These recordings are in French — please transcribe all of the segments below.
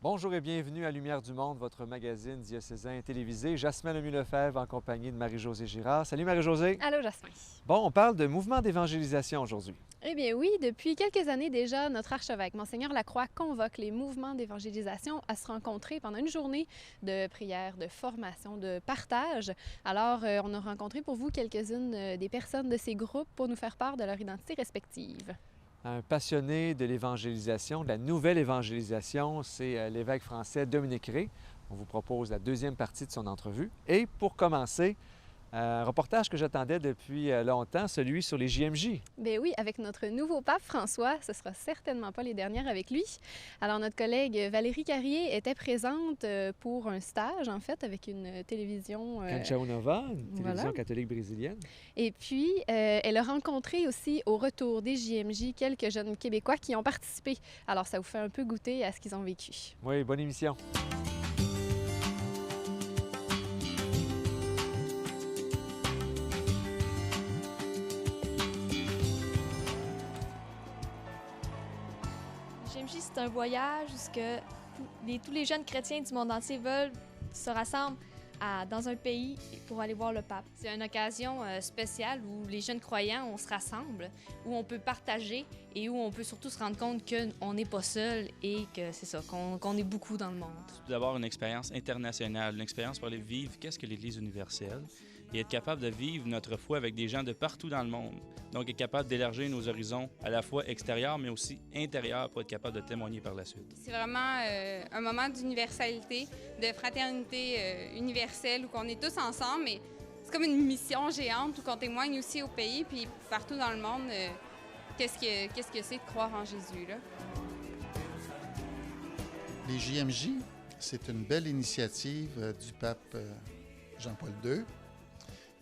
Bonjour et bienvenue à Lumière du Monde, votre magazine diocésain télévisé. Jasmin Lemieux-Lefebvre en compagnie de Marie-Josée Girard. Salut Marie-Josée! Allô, Jasmin. Bon, on parle de mouvement d'évangélisation aujourd'hui. Eh bien oui, depuis quelques années déjà, notre archevêque, Monseigneur Lacroix, convoque les mouvements d'évangélisation à se rencontrer pendant une journée de prière, de formation, de partage. Alors, on a rencontré pour vous quelques-unes des personnes de ces groupes pour nous faire part de leur identité respective. Un passionné de l'évangélisation, de la nouvelle évangélisation, c'est l'évêque français Dominique Rey. On vous propose la deuxième partie de son entrevue. Et pour commencer, un reportage que j'attendais depuis longtemps, celui sur les JMJ. Bien oui, avec notre nouveau pape François, ce sera certainement pas les dernières avec lui. Alors notre collègue Valérie Carrier était présente pour un stage en fait avec une télévision Canção Nova, une télévision voilà. catholique brésilienne. Et puis elle a rencontré aussi au retour des JMJ quelques jeunes Québécois qui ont participé. Alors ça vous fait un peu goûter à ce qu'ils ont vécu. Oui, bonne émission. JMJ, c'est un voyage où tous les jeunes chrétiens du monde entier se rassemblent dans un pays pour aller voir le pape. C'est une occasion spéciale où les jeunes croyants, on se rassemble, où on peut partager et où on peut surtout se rendre compte qu'on n'est pas seul et que c'est ça, qu'on est beaucoup dans le monde. D'avoir une expérience internationale, une expérience pour aller vivre qu'est-ce que l'Église universelle et être capable de vivre notre foi avec des gens de partout dans le monde. Donc, être capable d'élargir nos horizons à la fois extérieurs, mais aussi intérieurs pour être capable de témoigner par la suite. C'est vraiment un moment d'universalité, de fraternité universelle où on est tous ensemble, mais c'est comme une mission géante où on témoigne aussi au pays, puis partout dans le monde, qu'est-ce que c'est de croire en Jésus, là. Les JMJ, c'est une belle initiative du pape Jean-Paul II,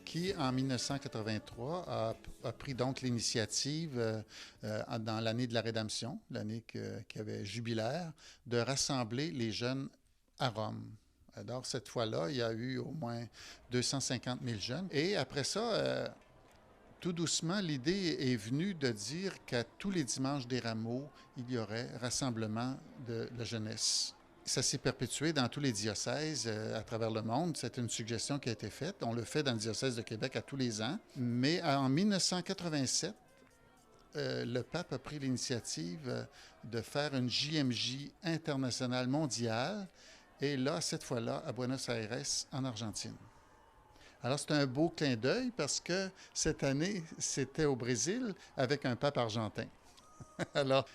qui, en 1983, a pris donc l'initiative, dans l'année de la Rédemption, l'année qui avait jubilaire, de rassembler les jeunes à Rome. Alors, cette fois-là, il y a eu au moins 250 000 jeunes. Et après ça, tout doucement, l'idée est venue de dire qu'à tous les dimanches des rameaux, il y aurait rassemblement de la jeunesse. Ça s'est perpétué dans tous les diocèses à travers le monde. C'est une suggestion qui a été faite. On le fait dans le diocèse de Québec à tous les ans. Mais en 1987, le pape a pris l'initiative de faire une JMJ internationale mondiale. Et là, cette fois-là, à Buenos Aires, en Argentine. Alors, c'est un beau clin d'œil parce que cette année, c'était au Brésil avec un pape argentin. Alors,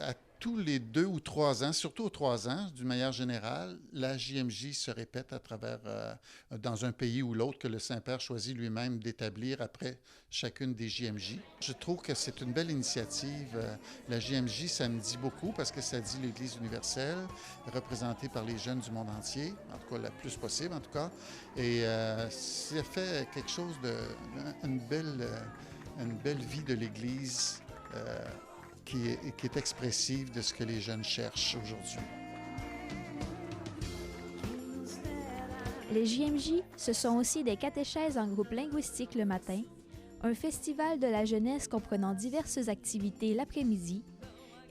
à tous les 2 ou 3 ans, surtout aux 3 ans, d'une manière générale, la JMJ se répète à travers, dans un pays ou l'autre que le Saint-Père choisit lui-même d'établir après chacune des JMJ. Je trouve que c'est une belle initiative. La JMJ, ça me dit beaucoup parce que ça dit l'Église universelle, représentée par les jeunes du monde entier, en tout cas le plus possible en tout cas. Et ça fait quelque chose une belle vie de l'Église qui est expressive de ce que les jeunes cherchent aujourd'hui. Les JMJ, ce sont aussi des catéchèses en groupe linguistique le matin, un festival de la jeunesse comprenant diverses activités l'après-midi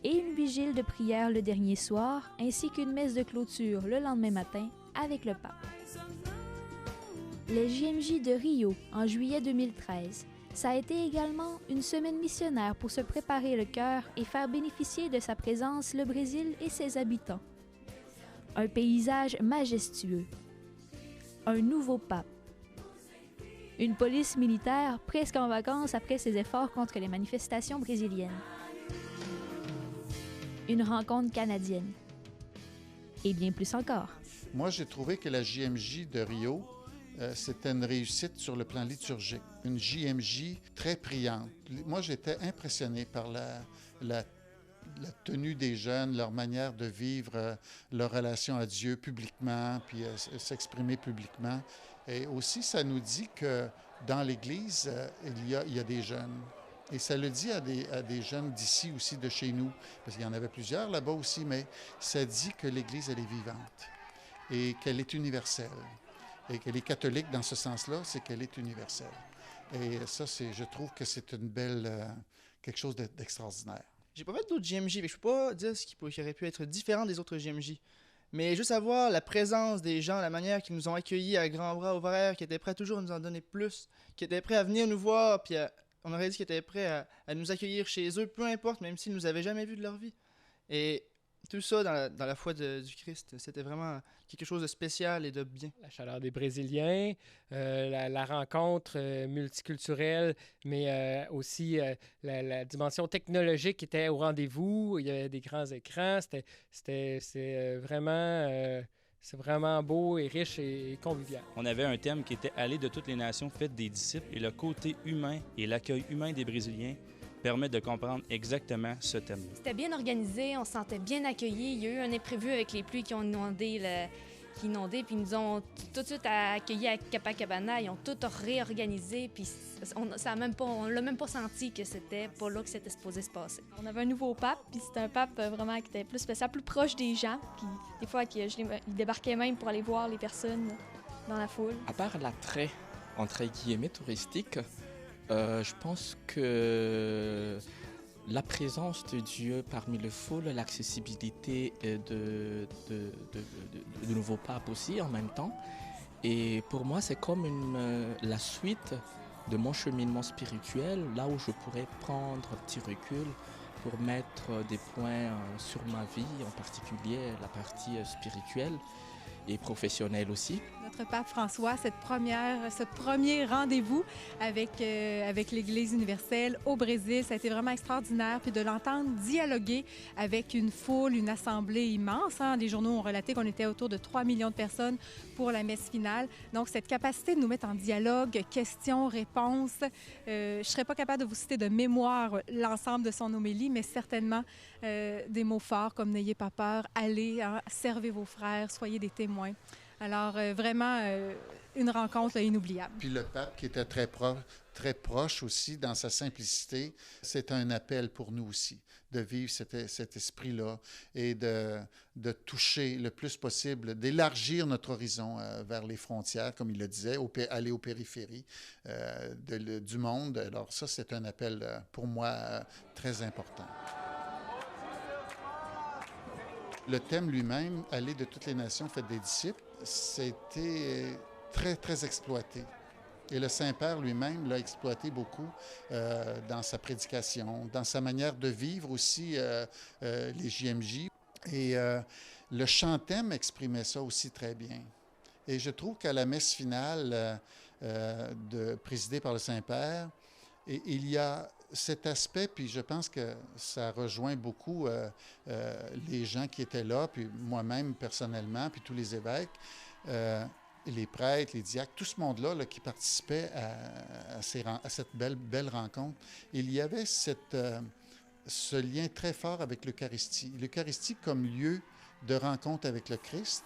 et une vigile de prière le dernier soir, ainsi qu'une messe de clôture le lendemain matin avec le pape. Les JMJ de Rio, en juillet 2013, ça a été également une semaine missionnaire pour se préparer le cœur et faire bénéficier de sa présence le Brésil et ses habitants. Un paysage majestueux. Un nouveau pape. Une police militaire presque en vacances après ses efforts contre les manifestations brésiliennes. Une rencontre canadienne. Et bien plus encore. Moi, j'ai trouvé que la JMJ de Rio, c'était une réussite sur le plan liturgique. Une JMJ très priante. Moi, j'étais impressionné par la tenue des jeunes, leur manière de vivre leur relation à Dieu publiquement, puis s'exprimer publiquement. Et aussi, ça nous dit que dans l'Église, il y a des jeunes. Et ça le dit à des jeunes d'ici aussi, de chez nous, parce qu'il y en avait plusieurs là-bas aussi, mais ça dit que l'Église, elle est vivante et qu'elle est universelle. Et qu'elle est catholique dans ce sens-là, c'est qu'elle est universelle. Et ça, je trouve que c'est une belle, quelque chose d'extraordinaire. J'ai pas fait d'autres JMJ, mais je peux pas dire ce qui aurait pu être différent des autres JMJ. Mais juste à voir la présence des gens, la manière qu'ils nous ont accueillis à grands bras ouverts, qui étaient prêts toujours à nous en donner plus, qui étaient prêts à venir nous voir, puis on aurait dit qu'ils étaient prêts à nous accueillir chez eux, peu importe, même s'ils nous avaient jamais vus de leur vie. Et tout ça dans la foi du Christ, c'était vraiment quelque chose de spécial et de bien. La chaleur des Brésiliens, la rencontre multiculturelle, mais aussi la dimension technologique qui était au rendez-vous. Il y avait des grands écrans. C'est vraiment beau et riche et convivial. On avait un thème qui était « Aller de toutes les nations, faites des disciples » et le côté humain et l'accueil humain des Brésiliens permet de comprendre exactement ce thème. C'était bien organisé, on se sentait bien accueillis. Il y a eu un imprévu avec les pluies qui ont inondé, puis ils nous ont tout de suite accueillis à Copacabana. Ils ont tout réorganisé, puis on l'a même pas senti que c'était pas là que c'était supposé se passer. On avait un nouveau pape, puis c'était un pape vraiment qui était plus spécial, plus proche des gens. Puis des fois, il débarquait même pour aller voir les personnes dans la foule. À part l'attrait, entre guillemets, touristique, je pense que la présence de Dieu parmi le foule, l'accessibilité de nouveaux papes aussi en même temps. Et pour moi, c'est comme la suite de mon cheminement spirituel, là où je pourrais prendre un petit recul pour mettre des points sur ma vie, en particulier la partie spirituelle et professionnelle aussi. Notre pape François, ce premier rendez-vous avec l'Église universelle au Brésil, ça a été vraiment extraordinaire. Puis de l'entendre dialoguer avec une foule, une assemblée immense. Les journaux ont relaté qu'on était autour de 3 millions de personnes pour la messe finale. Donc, cette capacité de nous mettre en dialogue, questions, réponses. Je ne serais pas capable de vous citer de mémoire l'ensemble de son homélie, mais certainement des mots forts comme « N'ayez pas peur, allez, servez vos frères, soyez des témoins ». Alors, vraiment, une rencontre inoubliable. Puis le pape qui était très proche aussi dans sa simplicité, c'est un appel pour nous aussi, de vivre cet esprit-là et de toucher le plus possible, d'élargir notre horizon vers les frontières, comme il le disait, aller aux périphéries du monde. Alors ça, c'est un appel pour moi très important. Le thème lui-même, « Aller de toutes les nations, faites des disciples », c'était très, très exploité. Et le Saint-Père lui-même l'a exploité beaucoup dans sa prédication, dans sa manière de vivre aussi les JMJ. Et le chant-thème exprimait ça aussi très bien. Et je trouve qu'à la messe finale présidée par le Saint-Père, il y a cet aspect, puis je pense que ça rejoint beaucoup les gens qui étaient là, puis moi-même personnellement, puis tous les évêques, les prêtres, les diacres, tout ce monde-là qui participait à cette belle rencontre. Il y avait ce lien très fort avec l'Eucharistie. L'Eucharistie comme lieu de rencontre avec le Christ,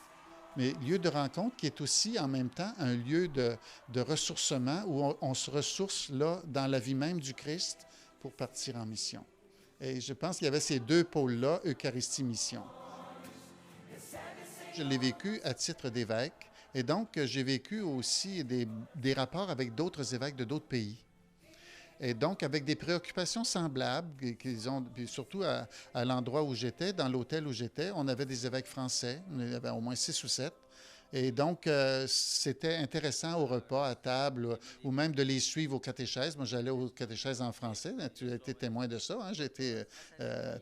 mais lieu de rencontre qui est aussi en même temps un lieu de ressourcement où on se ressource là dans la vie même du Christ pour partir en mission. Et je pense qu'il y avait ces deux pôles-là, Eucharistie-mission. Je l'ai vécu à titre d'évêque et donc j'ai vécu aussi des rapports avec d'autres évêques de d'autres pays. Et donc, avec des préoccupations semblables, qu'ils ont, puis surtout à l'endroit où j'étais, dans l'hôtel où j'étais, on avait des évêques français, on avait au moins 6 ou 7. Et donc, c'était intéressant au repas, à table, ou même de les suivre au catéchèse. Moi, j'allais au catéchèse en français. Tu as été témoin de ça. Hein? J'étais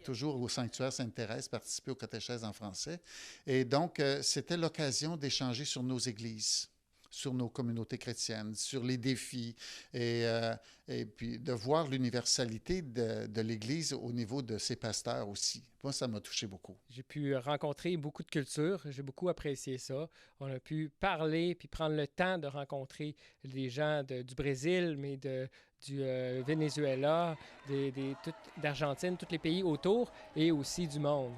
toujours au sanctuaire Sainte-Thérèse, participer au catéchèse en français. Et donc, c'était l'occasion d'échanger sur nos églises, sur nos communautés chrétiennes, sur les défis et puis de voir l'universalité de l'Église au niveau de ses pasteurs aussi. Moi, ça m'a touché beaucoup. J'ai pu rencontrer beaucoup de cultures. J'ai beaucoup apprécié ça. On a pu parler puis prendre le temps de rencontrer des gens du Brésil, mais du Venezuela, d'Argentine, tous les pays autour et aussi du monde.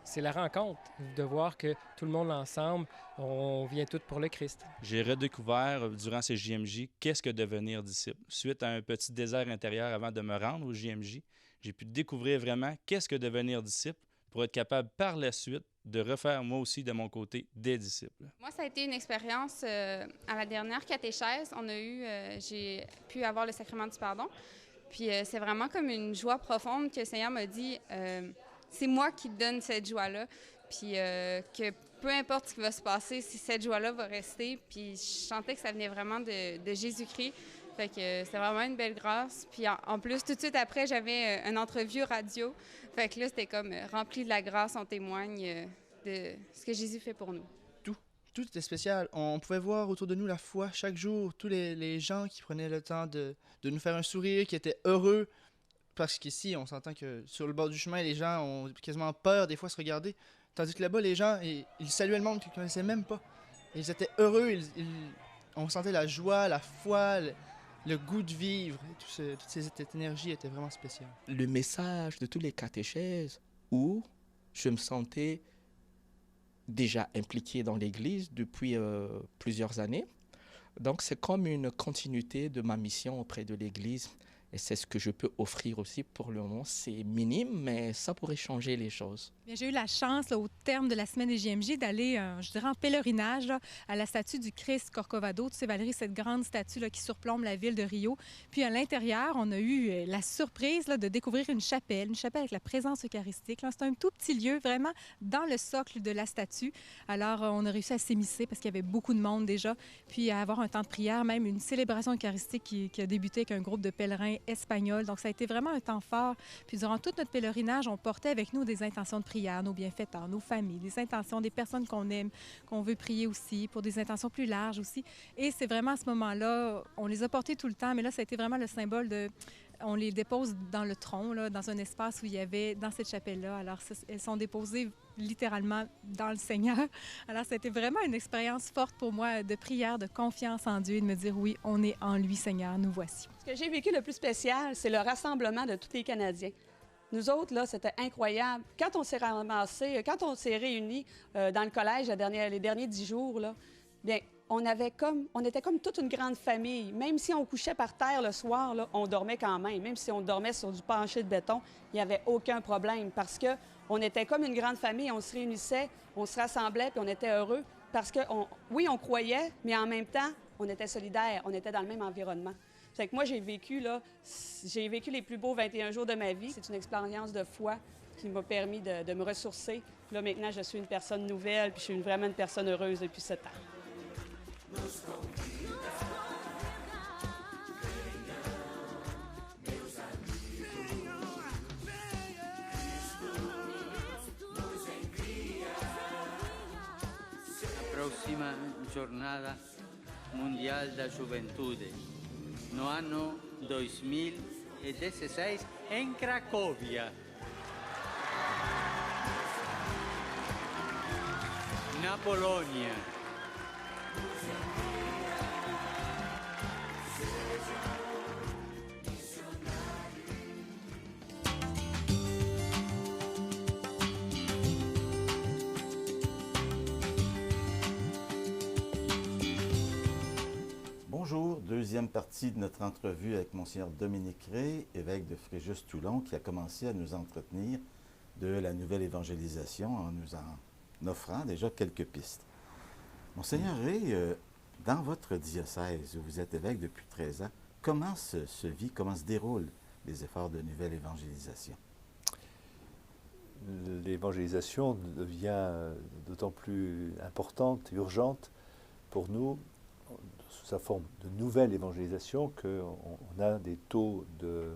C'est la rencontre, de voir que tout le monde ensemble, on vient tous pour le Christ. J'ai redécouvert durant ces JMJ qu'est-ce que devenir disciple. Suite à un petit désert intérieur avant de me rendre au JMJ, j'ai pu découvrir vraiment qu'est-ce que devenir disciple pour être capable par la suite de refaire moi aussi de mon côté des disciples. Moi, ça a été une expérience à la dernière catéchèse. J'ai pu avoir le sacrement du pardon. Puis c'est vraiment comme une joie profonde que le Seigneur m'a dit... c'est moi qui te donne cette joie-là. puis que peu importe ce qui va se passer, si cette joie-là va rester. Puis je sentais que ça venait vraiment de Jésus-Christ. Fait que c'était vraiment une belle grâce. Puis en plus, tout de suite après, j'avais une entrevue radio. Fait que là, c'était comme rempli de la grâce, on témoigne de ce que Jésus fait pour nous. Tout était spécial. On pouvait voir autour de nous la foi chaque jour, tous les gens qui prenaient le temps de nous faire un sourire, qui étaient heureux. Parce qu'ici, on s'entend que sur le bord du chemin, les gens ont quasiment peur des fois de se regarder. Tandis que là-bas, les gens, ils saluaient le monde qu'ils ne connaissaient même pas. Et ils étaient heureux, on sentait la joie, la foi, le goût de vivre. Et toute cette énergie était vraiment spéciale. Le message de tous les catéchèses où je me sentais déjà impliqué dans l'Église depuis plusieurs années. Donc c'est comme une continuité de ma mission auprès de l'Église. Et c'est ce que je peux offrir aussi pour le moment. C'est minime, mais ça pourrait changer les choses. Bien, j'ai eu la chance, là, au terme de la semaine des JMJ, d'aller, je dirais, en pèlerinage là, à la statue du Christ Corcovado. Tu sais, Valérie, cette grande statue là, qui surplombe la ville de Rio. Puis à l'intérieur, on a eu la surprise là, de découvrir une chapelle avec la présence eucharistique. C'est un tout petit lieu, vraiment, dans le socle de la statue. Alors, on a réussi à s'émisser parce qu'il y avait beaucoup de monde déjà. Puis à avoir un temps de prière, même une célébration eucharistique qui a débuté avec un groupe de pèlerins espagnols. Donc, ça a été vraiment un temps fort. Puis, durant tout notre pèlerinage, on portait avec nous des intentions de prière, nos bienfaiteurs, nos familles, des intentions des personnes qu'on aime, qu'on veut prier aussi, pour des intentions plus larges aussi. Et c'est vraiment à ce moment-là, on les a portés tout le temps, mais là, ça a été vraiment le symbole de... On les dépose dans le tronc, là, dans un espace où il y avait, dans cette chapelle-là. Alors, elles sont déposées littéralement dans le Seigneur. Alors, c'était vraiment une expérience forte pour moi de prière, de confiance en Dieu et de me dire, oui, on est en lui, Seigneur, nous voici. Ce que j'ai vécu le plus spécial, c'est le rassemblement de tous les Canadiens. Nous autres, là, c'était incroyable. Quand on s'est ramassés, quand on s'est réunis dans le collège les derniers 10 jours, là, bien, on était comme toute une grande famille. Même si on couchait par terre le soir, là, on dormait quand même. Même si on dormait sur du plancher de béton, il n'y avait aucun problème parce qu'on était comme une grande famille. On se réunissait, on se rassemblait, puis on était heureux parce que, oui, on croyait, mais en même temps, on était solidaires, on était dans le même environnement. Fait que moi, j'ai vécu les plus beaux 21 jours de ma vie. C'est une expérience de foi qui m'a permis de me ressourcer. Là, maintenant, je suis une personne nouvelle, puis je suis vraiment une personne heureuse depuis 7 ans. La prossima giornata mondiale da gioventù no anno 2016 in Cracovia. Na Polonia. Bonjour, deuxième partie de notre entrevue avec Monseigneur Dominique Rey, évêque de Fréjus-Toulon, qui a commencé à nous entretenir de la nouvelle évangélisation en nous en offrant déjà quelques pistes. Monseigneur Rey, dans votre diocèse, où vous êtes évêque depuis 13 ans, comment comment se déroulent les efforts de nouvelle évangélisation? L'évangélisation devient d'autant plus importante, urgente pour nous, sous sa forme de nouvelle évangélisation, qu'on a des taux de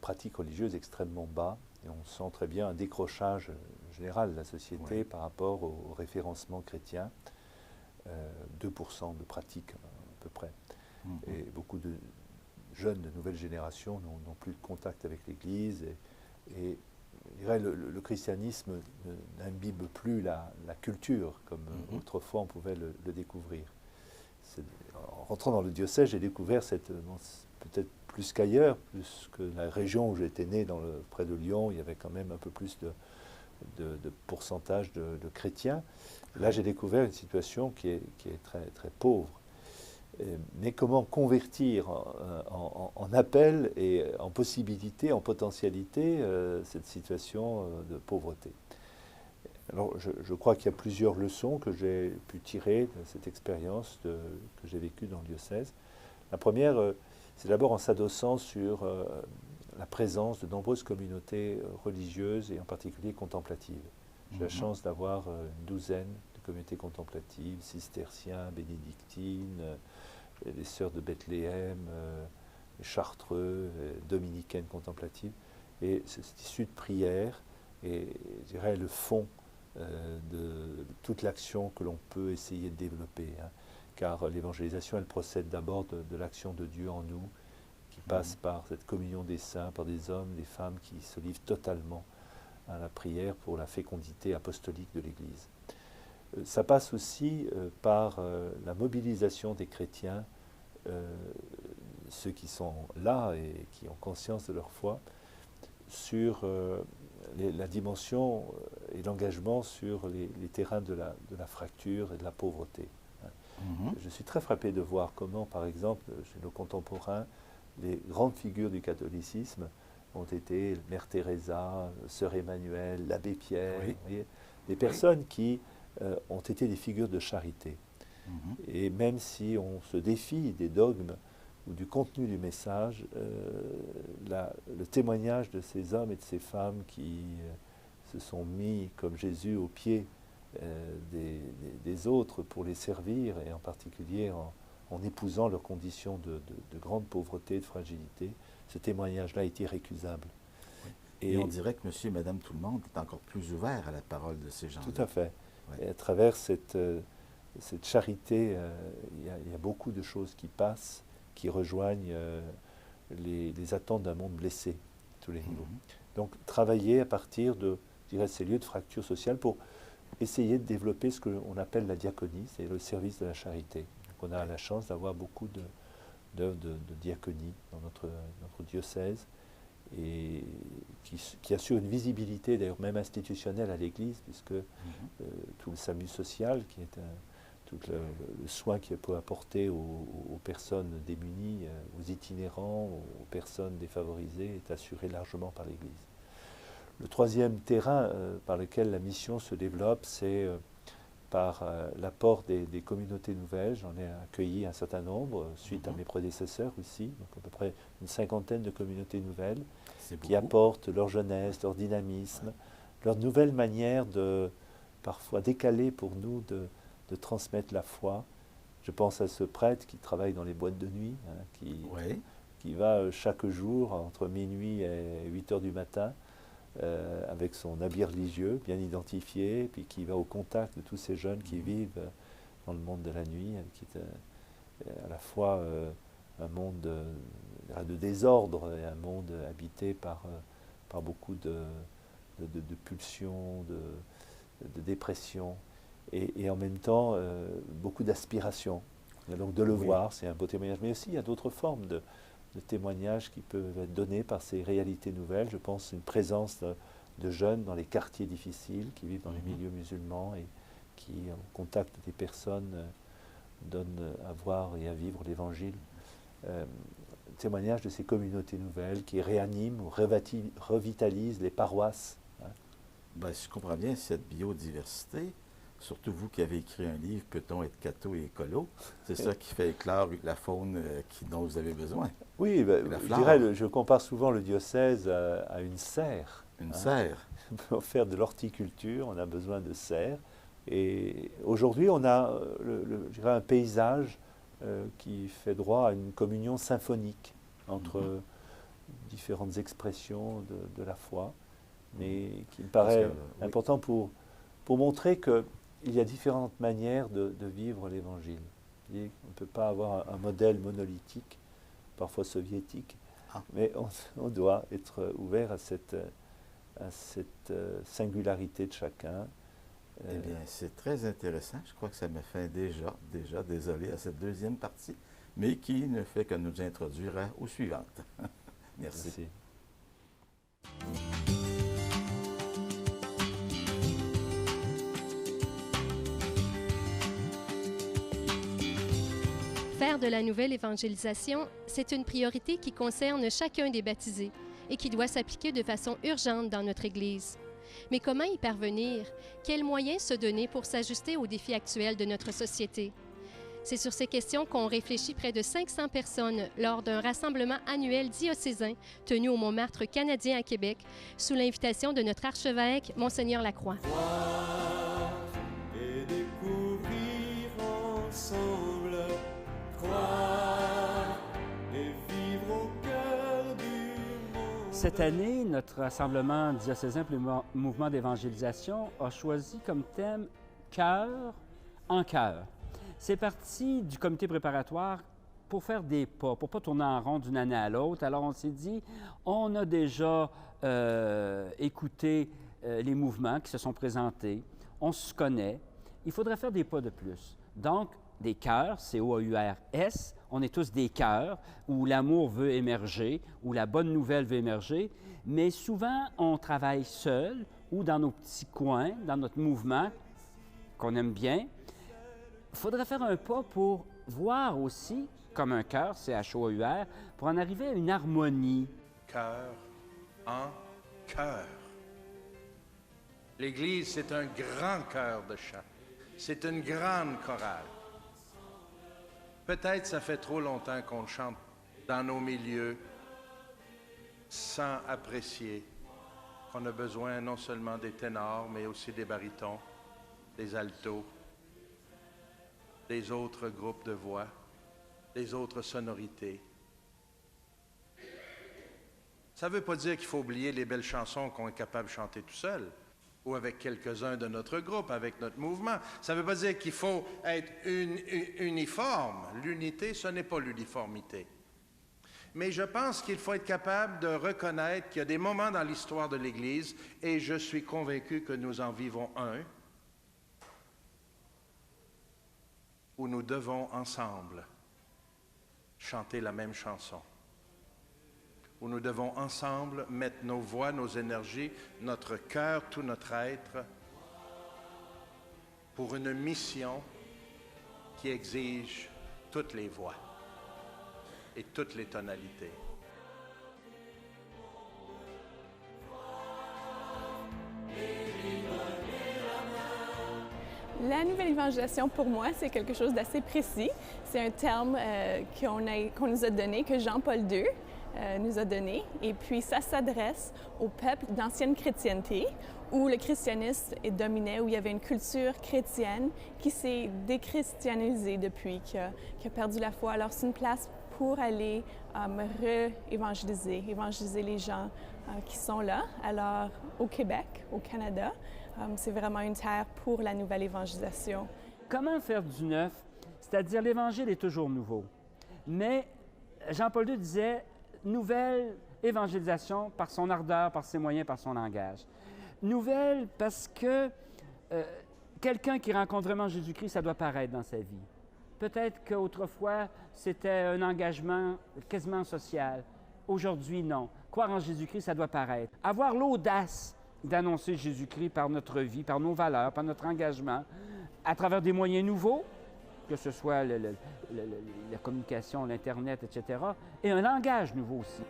pratiques religieuses extrêmement bas et on sent très bien un décrochage général de la société par rapport au référencement chrétien. 2% de pratiques à peu près. Et beaucoup de jeunes de nouvelle génération n'ont plus de contact avec l'Église et je dirais, le christianisme n'imbibe plus la culture comme autrefois on pouvait le découvrir. En rentrant dans le diocèse, j'ai découvert peut-être plus qu'ailleurs, plus que la région où j'étais né, près de Lyon, il y avait quand même un peu plus de pourcentage de chrétiens. Là, j'ai découvert une situation qui est très, très pauvre. Mais comment convertir en appel et en possibilité, en potentialité, cette situation de pauvreté? Alors, je crois qu'il y a plusieurs leçons que j'ai pu tirer de cette expérience que j'ai vécue dans le diocèse. La première, c'est d'abord en s'adossant sur la présence de nombreuses communautés religieuses et en particulier contemplatives. J'ai la chance d'avoir une douzaine de communautés contemplatives, cisterciens, bénédictines, les sœurs de Bethléem, les chartreux, dominicaines contemplatives. Et c'est issu de prières et je dirais le fond de toute l'action que l'on peut essayer de développer. Hein. Car l'évangélisation, elle procède d'abord de l'action de Dieu en nous, qui passe par cette communion des saints, par des hommes, des femmes qui se livrent totalement à la prière pour la fécondité apostolique de l'Église. Ça passe aussi par la mobilisation des chrétiens, ceux qui sont là et qui ont conscience de leur foi, sur la dimension et l'engagement sur les terrains de la fracture et de la pauvreté. Je suis très frappé de voir comment, par exemple, chez nos contemporains, les grandes figures du catholicisme ont été Mère Teresa, Sœur Emmanuel, l'Abbé Pierre, des personnes qui ont été des figures de charité. Et même si on se défie des dogmes ou du contenu du message, le témoignage de ces hommes et de ces femmes qui se sont mis, comme Jésus, aux pieds des autres pour les servir, et en particulier en épousant leurs conditions de grande pauvreté, de fragilité, ce témoignage-là est irrécusable. Et on dirait que monsieur et madame tout le monde est encore plus ouvert à la parole de ces gens-là. Tout à fait. Et à travers cette charité, il y a beaucoup de choses qui passent, qui rejoignent les attentes d'un monde blessé, à tous les niveaux. Donc travailler à partir de, je dirais, ces lieux de fracture sociale pour essayer de développer ce qu'on appelle la diaconie, c'est le service de la charité. Donc on a la chance d'avoir beaucoup d'œuvres de diaconie dans notre diocèse, et qui assure une visibilité, d'ailleurs même institutionnelle à l'Église, puisque tout le SAMU social, qui est tout le soin qu'il peut apporter aux personnes démunies, aux itinérants, aux personnes défavorisées, est assuré largement par l'Église. Le troisième terrain par lequel la mission se développe, c'est par l'apport des communautés nouvelles. J'en ai accueilli un certain nombre suite à mes prédécesseurs aussi, donc à peu près une cinquantaine de communautés nouvelles qui apportent leur jeunesse, leur dynamisme, leur nouvelle manière parfois décalée pour nous de transmettre la foi. Je pense à ce prêtre qui travaille dans les boîtes de nuit, qui va chaque jour entre minuit et 8 heures du matin avec son habit religieux bien identifié, puis qui va au contact de tous ces jeunes qui vivent dans le monde de la nuit, qui est à la fois un monde de désordre et un monde habité par beaucoup de pulsions, de dépression, et en même temps beaucoup d'aspiration. Donc de le voir, c'est un beau témoignage, mais aussi il y a d'autres formes de témoignages qui peuvent être donnés par ces réalités nouvelles. Je pense à une présence de jeunes dans les quartiers difficiles, qui vivent dans les milieux musulmans et qui, en contact des personnes, donnent à voir et à vivre l'Évangile. Témoignage de ces communautés nouvelles qui réaniment ou revitalisent les paroisses. Ben, si je comprends bien, cette biodiversité, surtout vous qui avez écrit un livre, Peut-on être catho et écolo, c'est ça qui fait éclore la faune dont vous avez besoin. Oui, je dirais, je compare souvent le diocèse à une serre. Une serre. Pour faire de l'horticulture, on a besoin de serres. Et aujourd'hui, on a je dirais un paysage qui fait droit à une communion symphonique entre différentes expressions de la foi, mais qui me paraît important pour montrer qu'il y a différentes manières de vivre l'Évangile. On ne peut pas avoir un modèle monolithique, parfois soviétique, mais on doit être ouvert à cette singularité de chacun. Eh bien, c'est très intéressant. Je crois que ça me fait déjà, désolé à cette deuxième partie, mais qui ne fait que nous introduire aux suivantes. Merci. Faire de la nouvelle évangélisation, c'est une priorité qui concerne chacun des baptisés et qui doit s'appliquer de façon urgente dans notre Église. Mais comment y parvenir? Quels moyens se donner pour s'ajuster aux défis actuels de notre société? C'est sur ces questions qu'ont réfléchi près de 500 personnes lors d'un rassemblement annuel diocésain tenu au Montmartre canadien à Québec, sous l'invitation de notre archevêque, Monseigneur Lacroix. Croire et découvrir ensemble, croire et vivre au cœur du monde. Cette année, notre rassemblement diocésain pour le mouvement d'évangélisation a choisi comme thème « Cœur en cœur ». C'est parti du comité préparatoire pour faire des pas, pour ne pas tourner en rond d'une année à l'autre. Alors, on s'est dit, on a déjà écouté les mouvements qui se sont présentés, on se connaît, il faudrait faire des pas de plus. Donc, des cœurs, C-O-A-U-R-S, on est tous des cœurs où l'amour veut émerger, où la bonne nouvelle veut émerger, mais souvent, on travaille seul ou dans nos petits coins, dans notre mouvement qu'on aime bien. Il faudrait faire un pas pour voir aussi, comme un cœur, C-H-O-U-R, pour en arriver à une harmonie. Cœur en cœur. L'Église, c'est un grand chœur de chant. C'est une grande chorale. Peut-être ça fait trop longtemps qu'on chante dans nos milieux sans apprécier qu'on a besoin non seulement des ténors, mais aussi des barytons, des altos, des autres groupes de voix, des autres sonorités. Ça ne veut pas dire qu'il faut oublier les belles chansons qu'on est capable de chanter tout seul, ou avec quelques-uns de notre groupe, avec notre mouvement. Ça ne veut pas dire qu'il faut être uniforme. L'unité, ce n'est pas l'uniformité. Mais je pense qu'il faut être capable de reconnaître qu'il y a des moments dans l'histoire de l'Église, et je suis convaincu que nous en vivons un, où nous devons ensemble chanter la même chanson, où nous devons ensemble mettre nos voix, nos énergies, notre cœur, tout notre être, pour une mission qui exige toutes les voix et toutes les tonalités. La nouvelle évangélisation, pour moi, c'est quelque chose d'assez précis. C'est un terme qu'on nous a donné, que Jean-Paul II nous a donné. Et puis, ça s'adresse au peuple d'ancienne chrétienté, où le christianisme dominait, où il y avait une culture chrétienne qui s'est déchristianisée depuis, qui a perdu la foi. Alors, c'est une place pour aller évangéliser les gens qui sont là. Alors, au Québec, au Canada, c'est vraiment une terre pour la nouvelle évangélisation. Comment faire du neuf? C'est-à-dire, l'Évangile est toujours nouveau. Mais Jean-Paul II disait nouvelle évangélisation par son ardeur, par ses moyens, par son langage. Nouvelle parce que quelqu'un qui rencontre vraiment Jésus-Christ, ça doit paraître dans sa vie. Peut-être qu'autrefois, c'était un engagement quasiment social. Aujourd'hui, non. Croire en Jésus-Christ, ça doit paraître. Avoir l'audace d'annoncer Jésus-Christ par notre vie, par nos valeurs, par notre engagement, à travers des moyens nouveaux, que ce soit la communication, l'Internet, etc., et un langage nouveau aussi.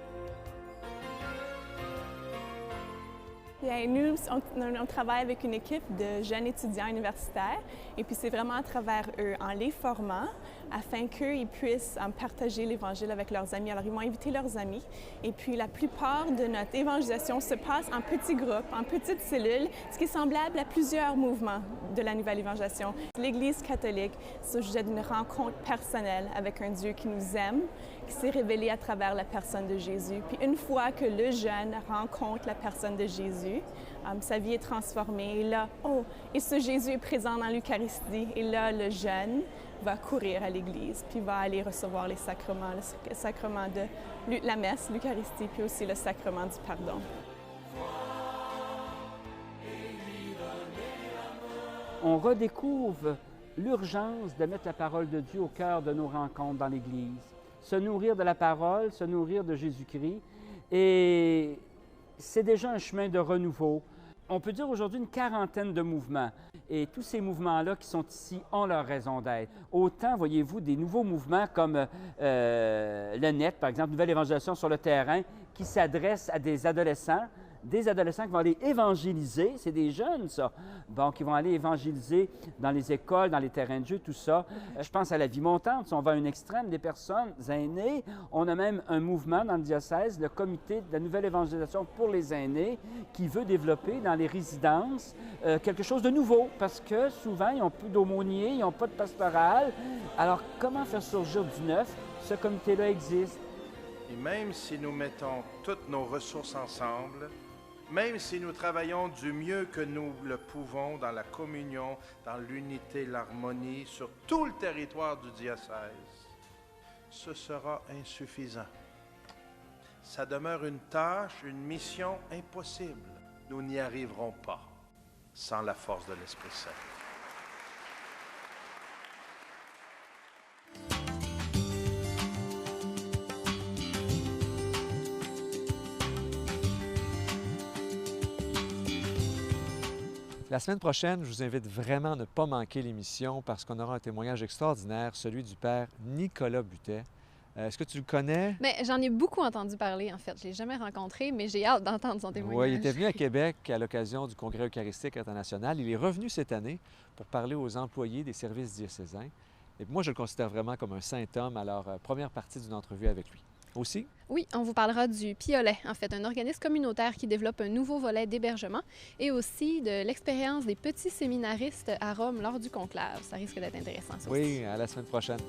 Bien, nous, on travaille avec une équipe de jeunes étudiants universitaires et puis c'est vraiment à travers eux, en les formant, afin qu'eux puissent partager l'Évangile avec leurs amis. Alors, ils vont inviter leurs amis et puis la plupart de notre évangélisation se passe en petits groupes, en petites cellules, ce qui est semblable à plusieurs mouvements de la nouvelle évangélisation. L'Église catholique, c'est au sujet d'une rencontre personnelle avec un Dieu qui nous aime, qui s'est révélé à travers la personne de Jésus. Puis une fois que le jeune rencontre la personne de Jésus, sa vie est transformée. Et là, et ce Jésus est présent dans l'Eucharistie. Et là, le jeune va courir à l'Église, puis va aller recevoir les sacrements, le sacrement de la messe, l'Eucharistie, puis aussi le sacrement du pardon. On redécouvre l'urgence de mettre la parole de Dieu au cœur de nos rencontres dans l'Église. Se nourrir de la parole, se nourrir de Jésus-Christ. Et c'est déjà un chemin de renouveau. On peut dire aujourd'hui une quarantaine de mouvements. Et tous ces mouvements-là qui sont ici ont leur raison d'être. Autant, voyez-vous, des nouveaux mouvements comme le NET, par exemple, Nouvelle évangélisation sur le terrain, qui s'adresse à des adolescents des adolescents qui vont aller évangéliser. C'est des jeunes, ça. Bon, qui vont aller évangéliser dans les écoles, dans les terrains de jeu, tout ça. Je pense à la vie montante. Si on va à un extrême, des personnes aînées. On a même un mouvement dans le diocèse, le comité de la nouvelle évangélisation pour les aînés, qui veut développer dans les résidences quelque chose de nouveau. Parce que souvent, ils n'ont plus d'aumônier, ils n'ont pas de pastoral. Alors, comment faire surgir du neuf? Ce comité-là existe. Et même si nous mettons toutes nos ressources ensemble, même si nous travaillons du mieux que nous le pouvons dans la communion, dans l'unité, l'harmonie, sur tout le territoire du diocèse, ce sera insuffisant. Ça demeure une tâche, une mission impossible. Nous n'y arriverons pas sans la force de l'Esprit Saint. La semaine prochaine, je vous invite vraiment à ne pas manquer l'émission parce qu'on aura un témoignage extraordinaire, celui du père Nicolas Butet. Est-ce que tu le connais? Bien, j'en ai beaucoup entendu parler, en fait. Je ne l'ai jamais rencontré, mais j'ai hâte d'entendre son témoignage. Oui, il était venu à Québec à l'occasion du Congrès eucharistique international. Il est revenu cette année pour parler aux employés des services diocésains. Et moi, je le considère vraiment comme un saint homme. Alors, première partie d'une entrevue avec lui. Aussi? Oui, on vous parlera du Piolet, en fait, un organisme communautaire qui développe un nouveau volet d'hébergement et aussi de l'expérience des petits séminaristes à Rome lors du conclave. Ça risque d'être intéressant, ça aussi. Oui, à la semaine prochaine.